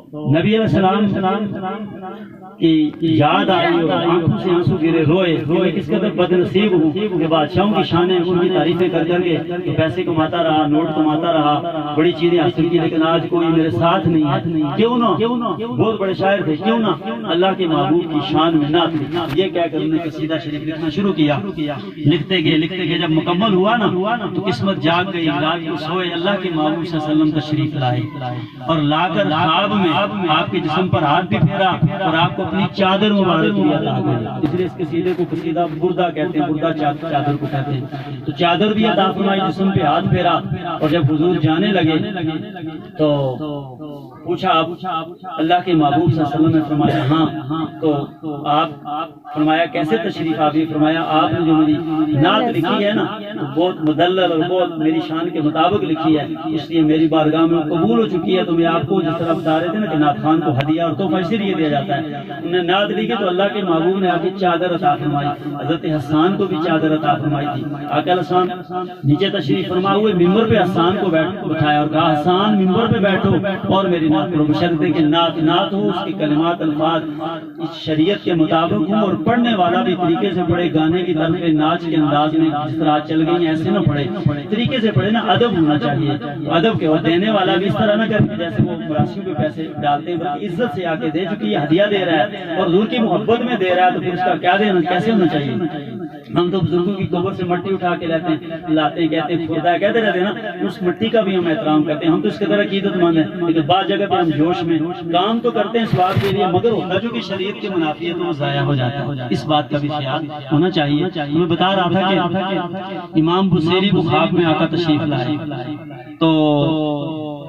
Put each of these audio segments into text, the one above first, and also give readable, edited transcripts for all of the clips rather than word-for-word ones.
نبی علیہ السلام کی یاد آئی اور آنکھوں سے آنسو گرے، روئے کہ کس قدر بد نصیب ہوں کہ بادشاہوں کی شانیں ان کی تعریفیں کر کر کے پیسے کماتا رہا، نوٹ کماتا رہا، بڑی چیزیں حاصل کی، لیکن آج کوئی میرے ساتھ نہیں ہے۔ کیوں نہ، بہت بڑے شاعر تھے، کیوں نہ اللہ کے محبوب کی شان میں نعت لکھی۔ یہ کہہ کر انہوں نے قصیدہ شریف لکھنا شروع کیا۔ لکھتے گئے جب مکمل ہوا نا تو قسمت جاگ گئی، رات کو سوئے، اللہ کے محبوب صلی اللہ علیہ وسلم تشریف لائے اور لا کر خواب میں آپ کے جسم پر ہاتھ بھی پھیرا اور آپ کو اپنی چادر مبارک دی عطا کی۔ اس لیے اس قصیدے کو قصیدہ بردہ کہتے ہیں، بردہ چادر کو کہتے ہیں۔ تو چادر بھی عطا فرمائی، جسم پہ ہاتھ پھیرا، اور جب حضور جانے لگے تو پوچھا اللہ کے محبوب صلی اللہ علیہ وسلم نے فرمایا ہاں، تو آپ فرمایا کیسے تشریف آوی؟ فرمایا آپ نے جو میری نعت لکھی ہے نا بہت مدلل اور بہت میری شان کے مطابق لکھی ہے، اس لیے میری بارگاہ میں قبول ہو چکی ہے۔ تو میں آپ کو جس طرح بتا رہے تھے نا کہ نعت خان کو ہدیہ اور تحفہ اسی لیے دیا جاتا ہے، انہوں نے نعت لکھی تو اللہ کے محبوب نے آ کے چادر عطا فرمائی۔ حضرت حسان کو بھی چادر عطا فرمائی تھی۔ آقا علیہ السلام نیچے تشریف فرما ہوئے، ممبر پہ حسان کو بٹھایا اور کہا حسان ممبر پہ بیٹھو اور میری نعت پڑھو، بشرطے کہ نعت ہو، اس کی کلمات الفاظ اس شریعت کے مطابق ہوں، اور پڑھنے والا بھی طریقے سے پڑھے، گانے کی طرف ناچ کے انداز میں جس طرح چل گئی ہیں ایسے نہ پڑھے، طریقے سے پڑھے نا، ادب ہونا چاہیے۔ ادب کے، اور دینے والا بھی اس طرح نہ کرے جیسے وہ مراسیوں پہ پیسے ڈالتے ہیں، بلکہ عزت سے آ کے دے، چونکہ یہ ہدیہ دے رہا ہے اور حضور کی محبت میں دے رہا ہے، تو پھر اس کا کیا دینا، کیسے ہونا چاہیے۔ ہم تو بزرگوں کی قبر سے مٹی اٹھا کے لاتے ہیں، کہتے ہیں خدا کہتے رہتے ہیں نا، اس مٹی کا بھی ہم احترام کرتے ہیں، ہم تو اس کے طرح عقیدت مند ہیں، لیکن بعض جگہ پہ ہم جوش میں کام تو کرتے ہیں ثواب کے لیے، مگر ہوتا جو کہ شریعت کے منافی ہے تو وہ ضائع ہو جاتا ہے۔ اس بات کا بھی خیال ہونا چاہیے۔ میں بتا رہا تھا کہ امام بصیری کو خواب میں آقا تشریف لائے، تو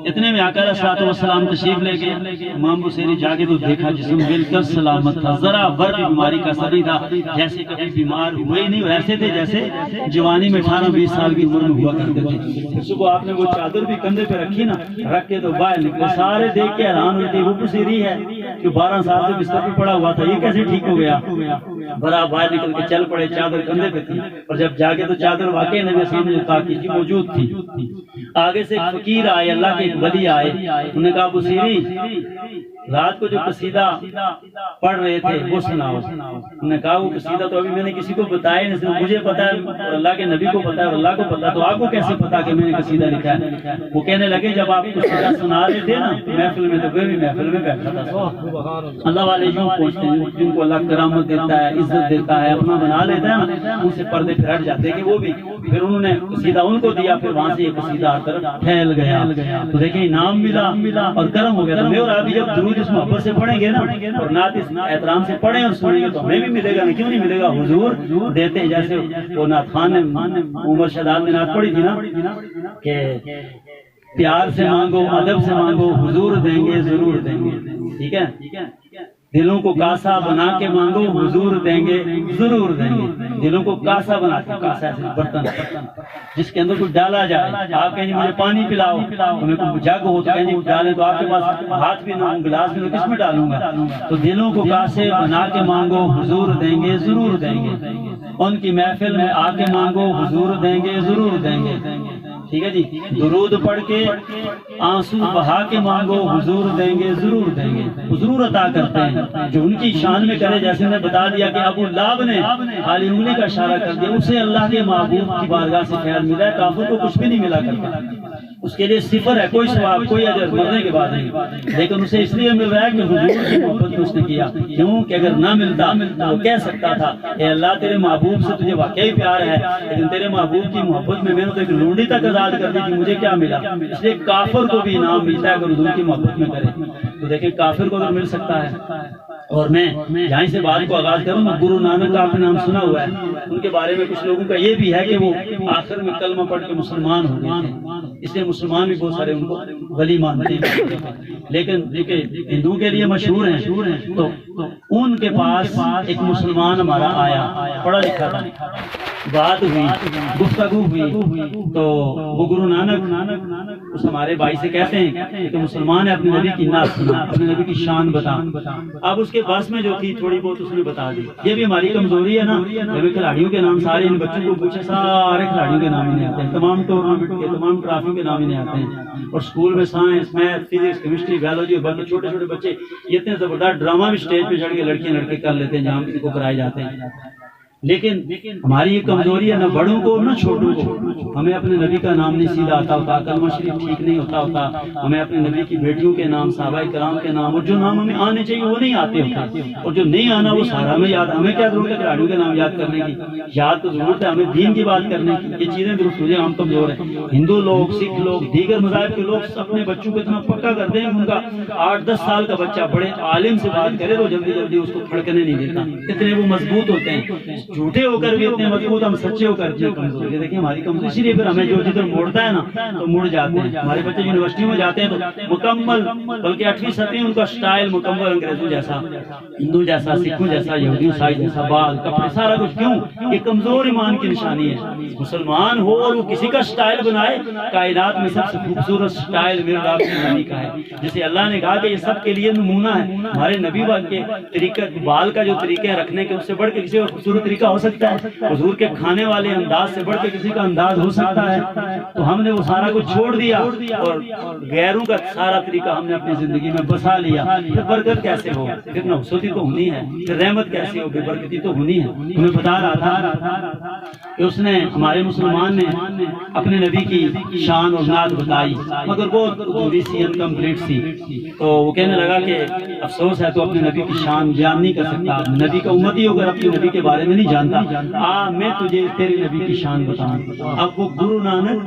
اتنے میں آقا علیہ السلام تشریف لے گئے۔ امام بصیری جاگے تو دیکھا جسم بالکل سلامت تھا، ذرا بر بھی بیماری کا اثر نہیں تھا، جیسے کبھی بیمار ہوئے ہی نہیں، ویسے تھے جیسے جوانی میں 18-20 سال کی عمر میں ہوا کرتے تھے۔ صبح آپ نے وہ چادر بھی کندھے پہ رکھی نا، رکھ کے تو باہر نکلے، سارے دیکھ کے حیران ہوئے تھے، وہ بصیری ہے جو 12 سال سے بستر پہ پڑا ہوا تھا، یہ کیسے ٹھیک ہو گیا؟ بڑا باہر نکل کے چل پڑے، چادر کندھے پہ تھی، اور جب جاگے تو چادر واقعی نبی سامنے تاکی کی موجود تھی۔ آگے سے ایک فقیر آئے، اللہ کے ایک ولی آئے، انہوں نے کہا بصیری رات کو جو قصیدہ پڑھ رہے تھے وہ سناؤ۔ انہوں نے کہا وہ قصیدہ تو ابھی میں نے کسی کو بتایا نہیں، صرف مجھے پتا ہے اور اللہ کے نبی کو پتا ہے اور اللہ کو پتا، تو آپ کو کیسے پتا کہ میں نے قصیدہ لکھا ہے؟ وہ کہنے لگے جب آپ قصیدہ سنا رہے تھے نا محفل میں تو بھی محفل میں بیٹھا تھا۔ اللہ والے یوں پوچھتے ہیں جن کو اللہ کرامت دیتا ہے، عزت دیتا ہے، اپنا بنا لیتا ہے نا، ان سے پردے پھر ہٹ جاتے ہیں کہ وہ بھی، پھر انہوں نے قصیدہ ان کو دیا، پھر وہاں سے یہ قصیدہ ہر طرف پھیل گیا، تو دیکھیں انعام ملا اور کرم ہو گیا۔ تو میں اور آپ جب درود اس محبت سے پڑھیں گے نا اور نعت اس احترام سے پڑھیں اور سنیں گے تو ہمیں بھی ملے گا، کیوں نہیں ملے گا؟ حضور دیتے ہیں، جیسے وہ نعت خان نے عمر شداد نے نعت پڑھی تھی نا کہ پیار سے مانگو، ادب سے مانگو، حضور دیں گے ضرور دیں گے، ٹھیک ہے؟ دلوں کو کاسا بنا کے مانگو، حضور دیں گے ضرور دیں گے۔ دلوں کو کاسا بنا کے، کاسا ایسے برتن جس کے اندر کچھ ڈالا جائے، آپ کہیں مجھے پانی پلاؤ، تمہیں کوئی جگ ہو تو کہیں ڈالیں، تو آپ کے پاس ہاتھ بھی نہ ہو، گلاس بھی نہ، کس میں ڈالوں گا؟ تو دلوں کو کاسے بنا کے مانگو، حضور دیں گے ضرور دیں گے۔ ان کی محفل میں آ کے مانگو، حضور دیں گے ضرور دیں گے، ٹھیک ہے جی؟ درود پڑھ کے آنسو بہا کے مانگو، حضور دیں گے ضرور دیں گے، ضرور عطا کرتے ہیں جو ان کی شان میں کرے۔ جیسے نے بتا دیا کہ ابو لہب نے خالی انگلی کا اشارہ کر دیا، اسے اللہ کے محبوب کی بارگاہ سے خیر ملا ہے، کافر کو کچھ بھی نہیں ملا کرتا، اس کے لیے صفر ہے، کوئی ثواب کوئی اجر مرنے کے بعد نہیں، لیکن اسے اس لیے مل رہا ہے کہ حضور کی محبت میں اس نے کیا۔ کیوں کہ اگر نہ ملتا تو وہ کہہ سکتا تھا اے اللہ تیرے محبوب سے تجھے واقعی پیار ہے، لیکن تیرے محبوب کی محبت میں نے تو ایک لونڈی تک آزاد کر دی کہ مجھے کیا ملا؟ اس لیے کافر کو بھی انعام ملتا ہے اگر حضور کی محبت میں کرے۔ تو دیکھیں کافر کو اگر مل سکتا ہے، اور میں یہیں سے بات کو آغاز کروں گا، گرو نانک کا آپ نے نام سنا ہوا ہے، ان کے بارے میں کچھ لوگوں کا یہ بھی ہے کہ وہ آخر میں کلمہ پڑھ کے مسلمان ہو گئے تھے، اس لیے مسلمان بھی بہت سارے ان کو ولی مانتے ہیں، لیکن ہندوؤں کے لیے مشہور ہیں۔ تو ان کے پاس ایک مسلمان ہمارا آیا، پڑھا لکھا تھا، بات ہوئی، گفتگو ہوئی، تو وہ گرو نانک اس ہمارے بھائی سے کہتے ہیں کہ مسلمان ہے اپنے نبی کی نعت سنا، اپنے نبی کی شان بتا. اب اس کے پاس میں جو تھی تھوڑی بہت اس نے بتا دی. یہ بھی ہماری کمزوری ہے نا، جب کھلاڑیوں کے نام سارے ان بچوں کو پوچھے سارے کھلاڑیوں کے نام ہی نہیں آتے ہیں، تمام ٹورنامنٹ کے تمام ٹرافیوں کے نام ہی نہیں آتے ہیں. اور اسکول میں science, math, physics, chemistry, biology اور باقی چھوٹے چھوٹے بچے یہ اتنے زبردست ڈرامہ بھی اسٹیج پہ چڑھ کے لڑکیاں لڑکے کر لیتے ہیں جہاں کسی کو کرائے جاتے ہیں. لیکن ہماری یہ کمزوری ہے، نہ بڑوں کو نہ چھوٹوں کو. ہمیں اپنے نبی کا نام نہیں سیدھا آتا ہوتا، کلمہ شریف ٹھیک نہیں ہوتا ہوتا، ہمیں اپنے نبی کی بیٹیوں کے نام، صحابہ کرام کے نام، اور جو نام ہمیں آنے چاہیے وہ نہیں آتے ہوتے، اور جو نہیں آنا وہ سارا ہمیں یاد. ہمیں کیا ضرورت ہے کھلاڑیوں کے نام یاد کرنے کی؟ یاد تو ضرورت ہے ہمیں دین کی بات کرنے کی. یہ چیزیں درست ہو جائیں. ہم کمزور ہیں. ہندو لوگ، سکھ لوگ، دیگر مذاہب کے لوگ اپنے بچوں کو اتنا پکا کرتے ہیں، ان کا 8-10 سال کا بچہ بڑے عالم سے بات کرے تو جلدی جلدی اس کو پھڑکنے نہیں دیتا، اتنے وہ مضبوط ہوتے ہیں. جھوٹے ہو کر بھی اتنے مضبوط، ہم سچے ہو کر بھی کمزور. یہ دیکھیں ہماری کمزوری، اسی لیے پھر ہمیں جو جدھر موڑتا ہے نا تو مڑ جاتے ہیں. ہمارے بچے یونیورسٹیوں میں جاتے ہیں تو مکمل، بلکہ 8ویں 7ویں ان کا سٹائل مکمل انگریزوں جیسا، ہندو جیسا، سکھوں جیسا، یہودی عیسائی جیسا، بال، کپڑے، سارا کچھ. کیوں؟ یہ کمزور ایمان کی نشانی ہے. مسلمان ہو اور وہ کسی کا سٹائل بنائے. کائنات میں سب سے خوبصورت سٹائل میرے رب کے نبی کا ہے، جسے اللہ نے کہا کہ یہ سب کے لیے نمونہ ہے. ہمارے نبی کے طریقہ، بال کا جو طریقہ ہے رکھنے کے، اس سے بڑھ کے کسی کا خوبصورت طریقہ ہو سکتا ہے؟ حضور کے کھانے والے انداز سے بڑھ کے کسی کا انداز ہو سکتا ہے؟ تو ہم نے وہ سارا کچھ چھوڑ دیا اور غیروں کا سارا طریقہ ہم نے اپنی زندگی میں بسا لیا. پھر برکت کیسے ہو؟ پھر نحوستی تو ہونی ہے، پھر رحمت کیسے ہو؟ بے برکتی تو ہونی ہے. ہمیں بتا رہا تھا کہ اس نے، ہمارے مسلمان نے اپنے نبی کی شان اور نعت بتائی، مگر بہت ادھوری سی، انکمپلیٹ سی. تو وہ کہنے لگا کہ افسوس ہے تو اپنے نبی کی شان بیان نہیں کر سکتا. نبی کا امتی ہو کر اپنے نبی کے بارے میں نہیں جانتا. میں تجھے تیرے نبی کی شان بتاؤں. اب وہ گرو نانک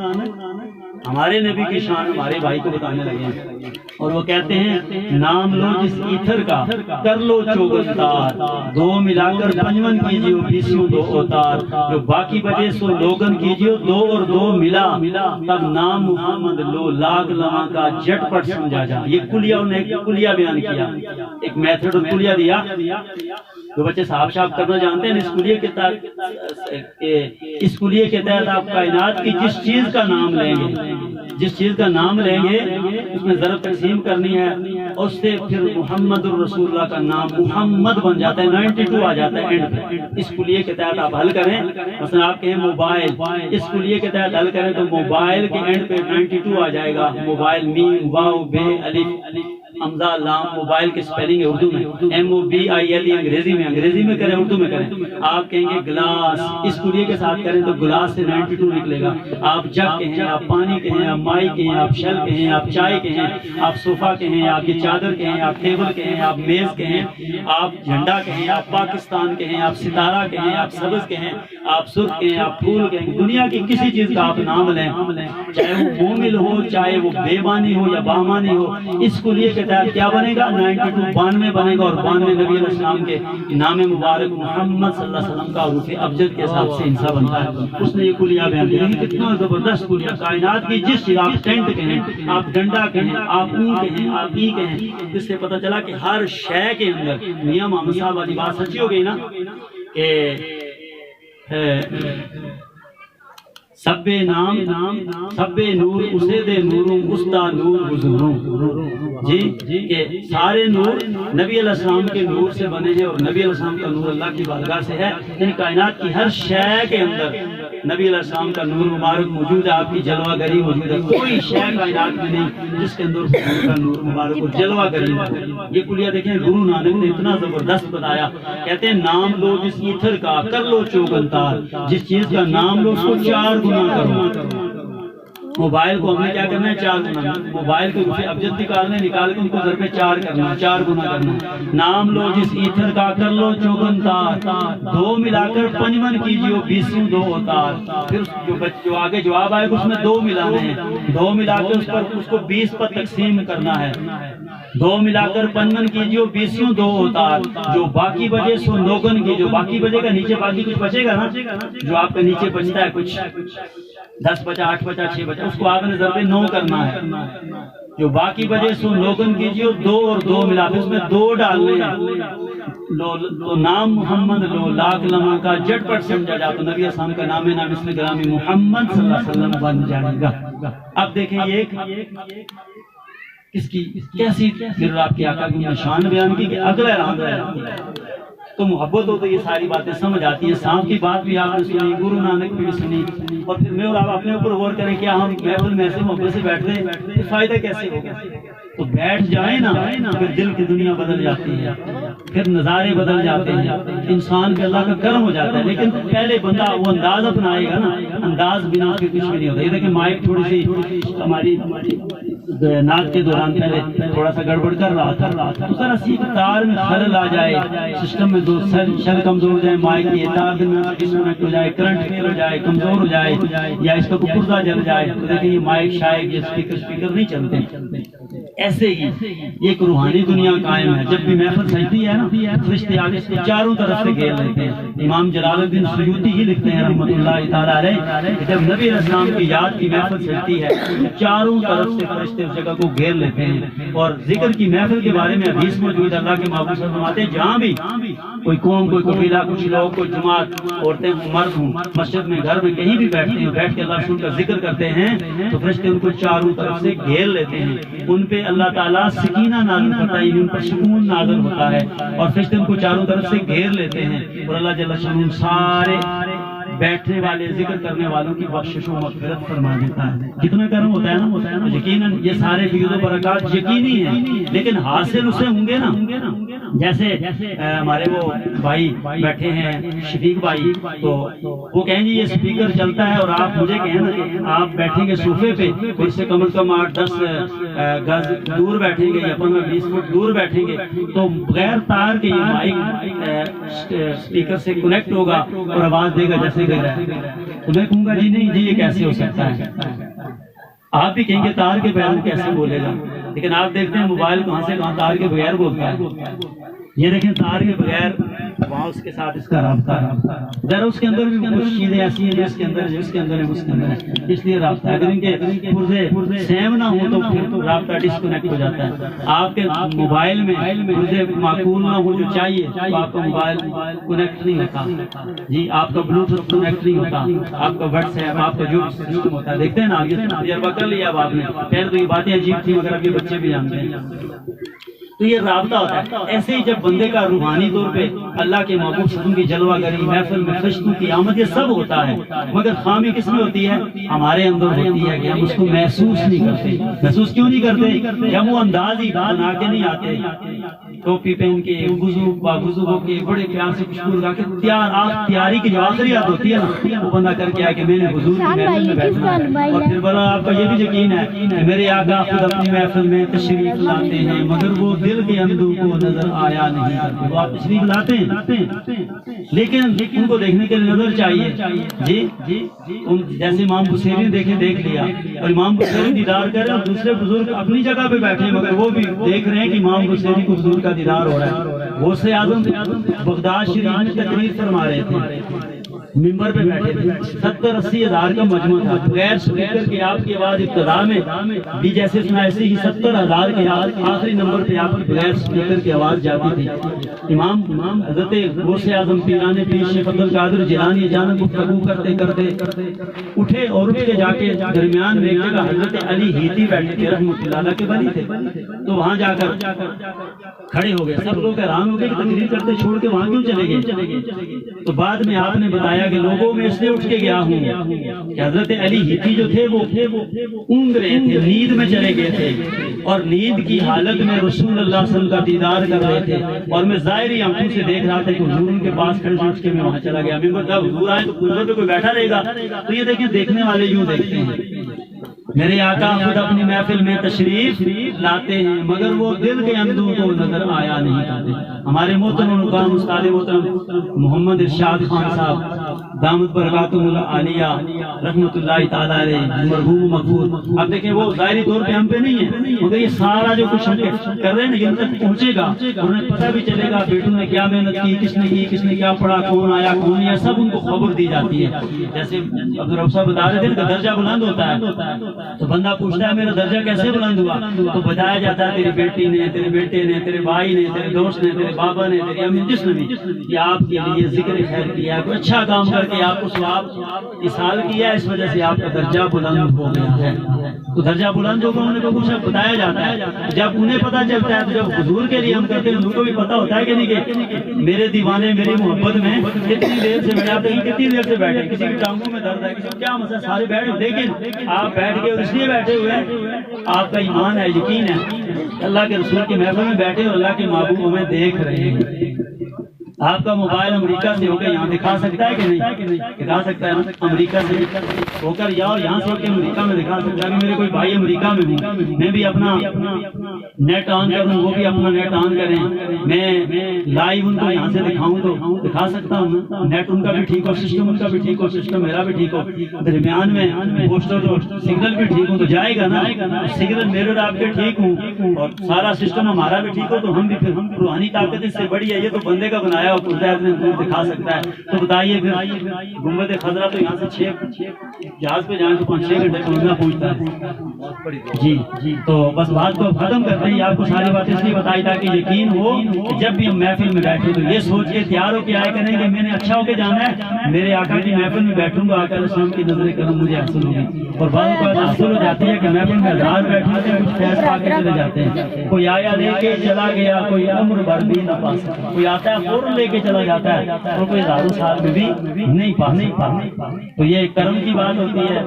ہمارے نبی کی شان ہمارے بھائی کو بتانے لگے ہیں، اور وہ کہتے ہیں نام لو جس ایتھر کا، کر لو چوگن تار، دو ملا کر پنجون کیجیو، بیسیوں دو اوتار، جو باقی بجے سو لوگن کیجیو، دو اور دو ملا، تب نام محمد لو، لاگ لما کا جٹ پٹ سمجھا جا. یہ کلیہ، انہیں ایک کلیہ بیان کیا، ایک میتھڈ اور کلیہ دیا. جو بچے صاحب شاپ کرنا جانتے ہیں، اس کلیے کے تحت آپ کائنات کی جس چیز کا نام لیں گے، جس چیز کا نام لیں گے اس میں ضرب تقسیم کرنی ہے، اس سے پھر محمد الرسول اللہ کا نام محمد بن جاتا ہے، 92 آ جاتا ہے اینڈ پہ. اس کلیے کے تحت آپ حل کریں. مثلا آپ کہیں موبائل، اس کلیے کے تحت حل کریں تو موبائل کے اینڈ پہ 92 آ جائے گا. موبائل، میم، واو، بے، الف، حمزہ، لام. موبائل کی سپیلنگ ہے اردو میں MOBILE، انگریزی میں کریں، اردو میں کریں. آپ کہیں گے گلاس، اس کلیے کے ساتھ کریں تو گلاس سے 92 نکلے گا. آپ جگ کہیں، آپ پانی کہیں، آپ مائی کہیں، آپ شل کہیں، آپ چائے کہیں، آپ صوفہ کہیں، آپ یہ چادر کہیں، آپ ٹیبل کہیں، آپ میز کہیں، آپ جھنڈا کہیں، آپ پاکستان کہیں، آپ ستارہ کہیں، آپ سبز کہیں، آپ سرخ کہیں، آپ پھول کہیں. دنیا کی کسی چیز کا آپ نام لیں، چاہے وہ مومل ہو، چاہے وہ بے معنی ہو یا بامانی ہو. اس کلیے کے تحت کیا بنے گا؟ 92 92 بنے گا، اور 92 نبی علیہ السلام کے نام مبارک محمد صلی اللہ علیہ وسلم کا حروف ابجد کے حساب سے انسا بنتا ہے. اس نے یہ کلیہ بیان کیا. کتنا زبردست کلیہ! کائنات کی جس چیز، آپ ٹینٹ کہیں، آپ ڈنڈا کہیں، آپ اون کہیں، آپ ای کہیں، اس سے پتہ چلا کہ ہر شے کے اندر میاں محمد صاحب والی بات سچی ہو گئی نا کہ سب نام سب نور اسے دے نوروں استا نور حضوروں. جی کہ سارے نور نبی علیہ السلام کے نور سے بنے ہیں، اور نبی علیہ السلام کا نور اللہ کی بارگاہ سے ہے. یعنی کائنات کی ہر شے کے اندر نبی علیہ السلام کا نور مبارک موجود ہے، آپ کی جلوہ گری موجود ہے. کوئی شے کائنات میں نہیں جس کے اندر کا نور مبارک اور جلوہ گری ہو. یہ کلیہ دیکھیں گرو نانک نے اتنا زبردست بتایا. کہتے ہیں نام لو جس ایتھر کا، کر لو چوگن تار. جس چیز کا نام لو اس کو 4 گنا کرو. موبائل کو ہم نے کیا کرنا ہے؟ 4 گنا. موبائل کے روپے ابجد نکال کے ان کو ضرب 4 کرنا، 4 گنا کرنا. نام لو جس ایتھر کا، کر لو چوگن تار، دو ملا کر پنجون کیجیو، بیسیوں دو اوتار. پھر جو آگے جواب آئے گا اس میں 2 ملانے ہیں، 2 ملا کے اس کو 20 پر تقسیم کرنا ہے. 2 ملا کر پنجون کیجیو، بیسیوں دو اوتار. جو باقی بجے سو نوگن کیجیو. باقی بجے کا نیچے باقی کچھ بچے گا نا، جو آپ کا نیچے بچتا ہے کچھ 10 بچا، 8 بچا، 6 بچا، اس کو آپ نے ضرب 9 کرنا ہے. جو باقی بجے سو لوگن کیجیے، 2 اور 2 ملا کے اس میں 2 ڈالنے ہیں. لو نام محمد لو، لاکھ لمحہ کا جٹ پٹ سمجھا جاتا. نبی اسلام کا نام اس میں گرامی محمد صلی اللہ علیہ وسلم بن جائے گا. اب دیکھیں یہ کس کی کیسی پھر آپ کے آقا کی شان بیان کی کہ اگلا راندہ ہے تو محبت ہو تو یہ ساری باتیں سمجھ آتی ہیں. سانپ کی بات بھی آپ نے سنی, گرو نانک بھی سنی, اور پھر میں اور آپ اپنے اوپر غور کریں کیا ہم محفل میں ایسے محبت سے بیٹھتے ہیں تو فائدہ کیسے ہوگا؟ تو بیٹھ جائیں نا پھر دل کی دنیا بدل جاتی ہے, پھر نظارے بدل جاتے ہیں, انسان پہ اللہ کا کرم ہو جاتا ہے. لیکن پہلے بندہ وہ انداز اپنائے گا نا, انداز بنا کے کچھ بھی نہیں ہوتا. یہ دیکھیں مائک تھوڑی سی ہماری ناک کے دوران پہلے تھوڑا سا گڑبڑ کر رہا تھا تو ذرا سی تار میں خلل آ جائے, سسٹم میں دو شل کمزور ہو جائے, مائک کی تار میں ڈسکنیکٹ ہو جائے, کرنٹ فیل ہو جائے, کمزور ہو جائے, یا اس کا کوئی پرزہ جل جائے تو دیکھیں یہ مائک شائک یہ اسپیکر نہیں چلتے. ایسے ہی ایک روحانی دنیا قائم ہے. جب بھی محفل سجتی ہے نا فرشتے آگے سے چاروں طرف سے گھیر لیتے ہیں. امام جلال الدین سیوطی ہی لکھتے ہیں رحمۃ اللہ تعالیٰ علیہ کہ جب نبی علیہ السلام کی یاد کی محفل سجتی ہے چاروں طرف سے فرشتے اس جگہ کو گھیر لیتے ہیں. اور ذکر کی محفل کے بارے میں حدیث موجود ہے, اللہ کے محبوب صلی اللہ علیہ وسلم فرماتے ہیں جہاں بھی کوئی قوم, کوئی قبیلہ, کچھ لوگ, کوئی جماعت, عورتیں ہوں, مرد ہوں, مسجد میں, گھر میں, کہیں بھی بیٹھتے ہیں, بیٹھ کے اللہ رسول کا ذکر کرتے ہیں تو فرشتے ان کو چاروں طرف سے گھیر لیتے ہیں. ان پہ اللہ تعالیٰ سکینہ نازل کرتا ہے, ان پر سکون نازل ہوتا ہے, اور فرشتے ان کو چاروں طرف سے گھیر لیتے ہیں. اور اللہ جل شانہ سارے بیٹھنے والے ذکر کرنے والوں کی بخشش و مغفرت فرما دیتا ہے. کتنا کرم ہوتا ہے نا, یقیناً یہ سارے فیض و برکات یقینی ہیں, لیکن حاصل اسے ہوں گے نا. جیسے ہمارے وہ بھائی بیٹھے ہیں شفیق بھائی, تو وہ کہیں گے یہ اسپیکر چلتا ہے اور آپ مجھے کہیں نا کہ آپ بیٹھیں گے صوفے پہ, اور اس سے کم از کم 8-10 گز دور بیٹھیں گے یا 15-20 فٹ دور بیٹھیں گے تو بغیر تار کے یہ مائک اسپیکر سے کنیکٹ ہوگا اور آواز دے گا جیسے دے رہا ہے. تو میں کہوں گا جی نہیں جی یہ کیسے ہو سکتا ہے. آپ بھی کہیں گے تار کے بغیر کیسے بولے گا, لیکن آپ دیکھتے ہیں موبائل کہاں سے کہاں تار کے بغیر بولتا ہے. یہ دیکھیں تار کے بغیر وہاں اس کے ساتھ اس کا رابطہ ہے. ذرا اس کے اندر بھی کچھ چیزیں ایسی ہیں جو اس کے اندر ہے, اس کے اندر ہے, اس کے اندر ہے, اس لیے رابطہ ہے. اگر ان کے پرزے سیم نہ ہوں تو پھر رابطہ ڈسکنیکٹ ہو جاتا ہے. آپ کے موبائل میں پرزے معقول نہ ہو جو چاہیے تو آپ کا موبائل کنیکٹ نہیں ہوتا جی, آپ کا بلوٹوتھ کنیکٹ نہیں ہوتا, آپ کا واٹس ایپ, آپ کا جو سسٹم ہوتا ہے. دیکھتے ہیں نا آگے تجربہ کر لیا اب آپ نے. پہلے تو یہ باتیں عجیب تھیں مگر اب یہ بچے بھی جانتے ہیں. تو یہ رابطہ ہوتا ہے. ایسے ہی جب بندے کا روحانی طور پہ اللہ کے محبوب صلی اللہ علیہ وسلم کی جلوہ گری, محفل میں فرشتوں کی آمد, یہ سب ہوتا ہے, مگر خامی کس میں ہوتی ہے؟ ہمارے اندر ہوتی ہے کہ ہم اس کو محسوس نہیں کرتے. محسوس کیوں نہیں کرتے؟ ہم وہ انداز ہی بنا کے نہیں آتے, ٹوپی پہن کے وضو ہو کے بڑے پیار سے خوشبو لگا کے تیاری کی جو آخری یاد ہوتی ہے نا وہ بندہ کر کے آئے کہ میں نے حضور کی محفل میں بیٹھنا ہے. اور پھر بڑا آپ کا یہ بھی یقین ہے کہ میرے آقا خود اپنی محفل میں تشریف لاتے ہیں مگر وہ دل کے اندر کو نظر آیا نہیں کرتے. وہ آپ تشریف لاتے ہیں لیکن ان کو دیکھنے کے لیے نظر چاہیے. جی جیسے امام بصیری دیکھ لیا, اور امام بصیری دیدار کر رہے ہیں, اور دوسرے بزرگ اپنی جگہ پہ بیٹھے مگر وہ بھی دیکھ رہے ہیں کہ امام بصیری کو حضور کا دیدار ہو رہا ہے. غوث اعظم بغداد شریف میں تقریر فرما رہے تھے, ممبر پہ بیٹھے تھے, 70-80 ہزار کا مجمع تھا, بغیر اسپیکر کے آپ کی آواز ابتدا میں بھی جیسے سنا ایسے ہی 70,000 کے آخری نمبر پہ آپ کی بغیر اسپیکر کی آواز جاتی تھی. امام حضرت غوث اعظم پیران پیر شیخ عبد القادر جیلانی اچانک گفتگو کرتے اٹھے اور اٹھ کے جا کے درمیان میں ایک جگہ حضرت علی ہیتی بیٹھے تھے رحمۃ اللہ علیہ کے ولی تھے, تو وہاں جا کر کھڑے ہو گئے. سب لوگ حیران ہو گئے کہ تقریر کرتے چھوڑ کے وہاں کیوں چلے گئے. تو بعد میں آپ نے بتایا کہ لوگوں میں اس لیے اٹھ کے گیا ہوں کہ حضرت علی ہیتی جو تھے وہ اونگ رہے تھے, نیند میں چلے گئے تھے, اور نیند کی حالت میں رسول اللہ صلی اللہ علیہ وسلم کا دیدار کر رہے تھے, اور میں ظاہری آنکھوں سے دیکھ رہا تھا کہ حضور ان کے پاس کھڑے اٹھ کے میں وہاں چلا گیا. میں بتا حضور آئے تو کنبے پہ کوئی بیٹھا رہے گا, تو یہ دیکھیں دیکھنے والے یوں دیکھتے ہیں. میرے آقا خود اپنی محفل میں تشریف لاتے ہیں مگر وہ دل کے اندر کو نظر آیا نہیں کرتے. ہمارے محترم مقام استاد محترم محمد ارشاد خان صاحب دامت برکاتہم العالیہ رحمۃ اللہ تعالی علیہ مرحوم مغفور, اب دیکھیں وہ ظاہری طور پہ ہم پہ نہیں ہے مگر یہ سارا جو کچھ ہم کر رہے ہیں نا ان تک پہنچے گا, انہیں پتہ بھی چلے گا بیٹوں نے کیا محنت کی, کس نے کیا پڑھا, کون آیا کون نہیں, سب ان کو خبر دی جاتی ہے. جیسے عبدالرب صاحب بتا رہے تھے ان کا درجہ بلند ہوتا ہے تو بندہ پوچھتا ہے میرا درجہ کیسے بلند ہوا, تو بتایا جاتا ہے تیری بیٹی نے, تیرے بیٹے نے, تیرے بھائی نے, تیرے دوست نے, تیرے بابا نے تیری امی جس نے بھی کہ آپ کے لیے ذکر خیر کیا ہے، کوئی اچھا کام کر کے آپ کو ثواب اصال کیا ہے، اس وجہ سے آپ کا درجہ بلند ہو گیا ہے۔ تو درجہ بلند ہوگا انہیں کو کچھ بتایا جاتا ہے، جب انہیں پتہ چلتا ہے تو جب حضور کے لیے ہم کرتے ہیں ان کو بھی پتہ ہوتا ہے کہ نہیں کہ میرے دیوانے میری محبت میں کتنی دیر سے بیٹھے، آپ دیکھیں کتنی دیر سے بیٹھے، کسی کی ٹانگوں میں درد ہے، کسی کو کیا مسئلہ، سارے بیٹھ، لیکن آپ بیٹھ کے اور اس لیے بیٹھے ہوئے ہیں آپ کا ایمان ہے، یقین ہے، اللہ کے رسول کی محفل میں بیٹھے اور اللہ کے محبوب ہمیں دیکھ رہے ہیں۔ آپ کا موبائل امریکہ سے ہو کے یہاں دکھا سکتا ہے کہ نہیں؟ دکھا سکتا ہے نا، امریکہ سے ہو کر یا اور یہاں سے ہو کے امریکہ میں دکھا سکتا ہے کہ میرے کوئی بھائی امریکہ میں ہوں، میں بھی اپنا نیٹ آن کروں، وہ بھی اپنا نیٹ آن کریں، میں لائیو ان کو یہاں سے دکھاؤں تو دکھا سکتا ہوں، نیٹ ان کا بھی ٹھیک ہو، سسٹم ان کا بھی ٹھیک ہو، سسٹم میرا بھی ٹھیک ہو، درمیان میں پوسٹر سگنل بھی ٹھیک ہوں تو جائے گا نا، سگنل میرے اور آپ کے ٹھیک ہوں اور سارا سسٹم ہمارا بھی ٹھیک ہو تو ہم بھی پھر روحانی طاقت اس سے بڑی ہے، یہ تو بندے کا بنایا دکھا سکتا ہے۔ تو بتائیے پھر گنبد خضرا تو یہاں سے 6 جہاز پہ جائیں تو 5-6 گھنٹے پہنچنا پہنچتا ہے۔ جی تو بس بات کو ختم کرتے ہیں، آپ کو ساری باتیں اس لیے بتائی تاکہ یقین ہو کہ جب بھی ہم محفل میں بیٹھے تو یہ سوچ کے تیار ہو کے آئے کریں کہ میں نے اچھا ہو کے جانا ہے، میرے آقا کی محفل میں بیٹھوں گا، آقا علیہ السلام کی نظر کرم مجھے حاصل ہوگی۔ اور بعض اوقات حاصل ہو جاتی ہے کہ محفل میں ہزار بیٹھے ہوتے ہیں، کچھ فیض پا کے چلے جاتے ہیں، کوئی آیا لے کے چلا گیا، کوئی عمر بھر بھی نہ پا سکتا، کوئی آتا ہے فوراً لے کے چلا جاتا ہے اور کوئی ہزاروں سال میں بھی نہیں پا۔ تو یہ کرم کی بات ہوتی ہے،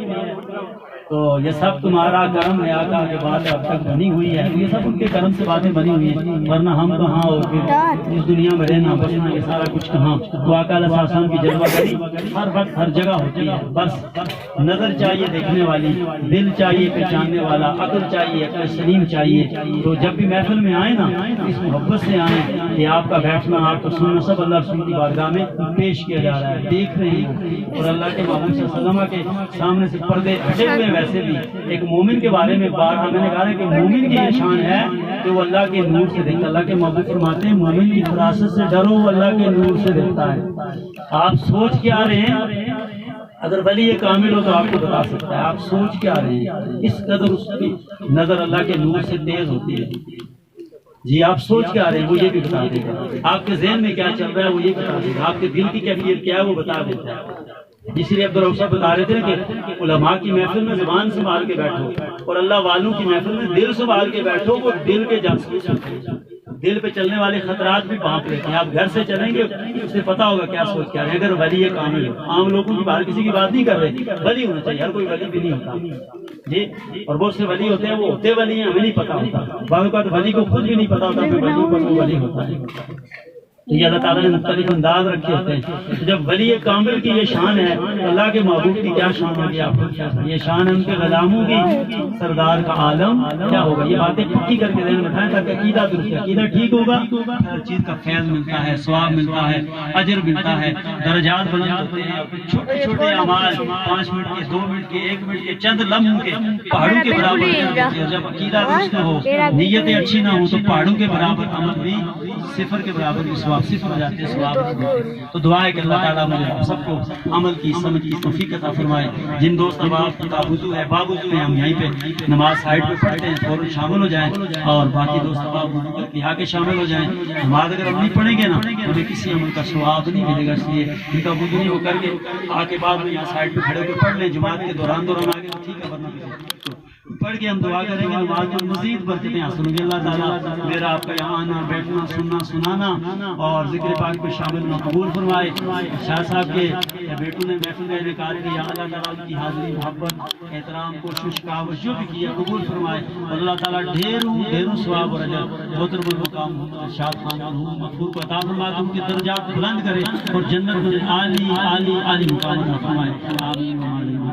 تو یہ سب تمہارا کرم ہے، آقا کے بعد اب تک بنی ہوئی ہے، یہ سب ان کے کرم سے باتیں بنی ہوئی ہیں، ورنہ ہم کہاں اور پھر اس دنیا میں رہنا بسنا یہ سارا کچھ کہاں۔ تو آقا علیہ السلام کی جلوہ گری ہر وقت ہر جگہ ہوتی ہے، بس نظر چاہیے دیکھنے والی، دل چاہیے پہچاننے والا، عقل چاہیے، عقل سلیم چاہیے۔ تو جب بھی محفل میں آئے نا اس محبت سے آئیں کہ آپ کا بیٹھنا، آپ کا سننا سب اللہ رسول کی بارگاہ میں پیش کیا جا رہا ہے، دیکھ رہے ہیں، اور اللہ کے محبوب صلی اللہ علیہ وسلم کے سامنے سے پردے ہٹے ہوئے۔ ویسے بھی ایک مومن کے بارے میں بارہا میں نے کہا ہے کہ مومن کی یہ شان ہے کہ وہ اللہ کے نور سے دیکھتا ہے۔ اللہ کے محبوب فرماتے ہیں مومن کی فراست سے ڈرو، وہ اللہ کے نور سے دیکھتا ہے۔ آپ سوچ کے آ رہے ہیں، اگر ولی یہ کامل ہو تو آپ کو بتا سکتا ہے، آپ سوچ کے آ رہے ہیں، اس قدر اس کی نظر اللہ کے نور سے تیز ہوتی ہے۔ جی آپ سوچ کے آ رہے ہیں، وہ یہ بھی بتا دے گا، آپ کے ذہن میں کیا چل رہا ہے وہ یہ بتا دے گا، آپ کے دل کی کیفیت کیا ہے وہ بتا دیتا ہے۔ جس لیے عبدالرؤف صاحب بتا رہے تھے کہ علماء کی محفل میں زبان سنبھال کے بیٹھو اور اللہ والوں کی محفل میں دل سنبھال کے بیٹھو، وہ دل کے جاسوس ہوتے ہیں، دل پہ چلنے والے خطرات بھی بھانپ لیتے ہیں۔ آپ گھر سے چلیں گے اسے پتا ہوگا کیا سوچ کے آ رہے ہیں۔ اگر ولی کامل ہو، عام لوگوں کی باہر کسی کی بات نہیں کر رہے، ولی ہونا چاہیے، ہر کوئی ولی بھی نہیں ہوتا جی، اور بہت سے ولی ہوتے ہیں وہ ہوتے ولی ہیں، ہمیں نہیں پتا ہوتا، بعض اوقات ولی کو خود بھی نہیں پتا ہوتا کہ ولی پر وہ ولی ہوتا ہے۔ یہ اللہ تعالیٰ نے مختلف انداز رکھے ہوتے ہیں۔ جب ولی کامل کی یہ شان ہے تو اللہ کے محبوب کی کیا شان ہوگی، آپ کو کیا یہ شان ہے ان کے غلاموں کی، سردار کا عالم کیا ہوگا۔ یہ باتیں پکی کر کے ذہن میں بٹھائیں تاکہ عقیدہ درست ہے، عقیدہ ٹھیک ہوگا، ہر چیز کا فیض ملتا ہے، ثواب ملتا ہے، اجر ملتا ہے، درجات بلند ہوتے ہیں۔ چھوٹے چھوٹے اعمال 5 منٹ کے، 2 منٹ کے، 1 منٹ کے، چند لمحوں کے پہاڑوں کے برابر۔ جب عقیدہ درست نہ ہو، نیتیں اچھی نہ ہوں تو پہاڑوں کے برابر عمل بھی صفر کے برابر بھی صفر ہو جاتے ہیں، ثواب نہیں ہوتے۔ تو دعا ہے کہ اللہ تعالیٰ مجھے سب کو عمل کی، سمجھ کی توفیق عطا فرمائے۔ جن دوست احباب کا وضو ہے، باوضو ہیں، ہم یہیں پہ نماز سائڈ پہ پڑھتے ہیں، فوراً شامل ہو جائیں، اور باقی دوست احباب وضو کر کے یہاں کے شامل ہو جائیں۔ نماز اگر ہم نہیں پڑھیں گے نا ہمیں کسی عمل کا ثواب نہیں ملے گا، اس لیے ان کا وضو نہیں ہو کر کے آ کے بعد میں یہاں سائڈ پہ کھڑے ہو کے پڑھ لیں، جماعت کے دوران آگے تو ٹھیک ہے، ورنہ پڑھ کے ہم دعا کریں گے، نماز میں مزید برکتیں حاصل ہوں گی۔ اللہ تعالیٰ میرا آپ کا یہاں آنا، بیٹھنا، سننا، سنانا اور ذکر پاک پہ شامل ہونا قبول فرمائے۔ شاہ صاحب کے بیٹوں نے محفل کا انعقاد کیا، اللہ تعالیٰ کی حاضری، محبت، احترام، کوشش، کاوش جو بھی کیا قبول فرمائے، اور اللہ تعالیٰ ڈھیروں ثواب اور اجر محترم المقام شاد خان مرحوم مغفور کو عطا فرمائے، ان کے درجات بلند کرے اور جنت میں عالی عالی عالی مقام فرمائے۔ آمین۔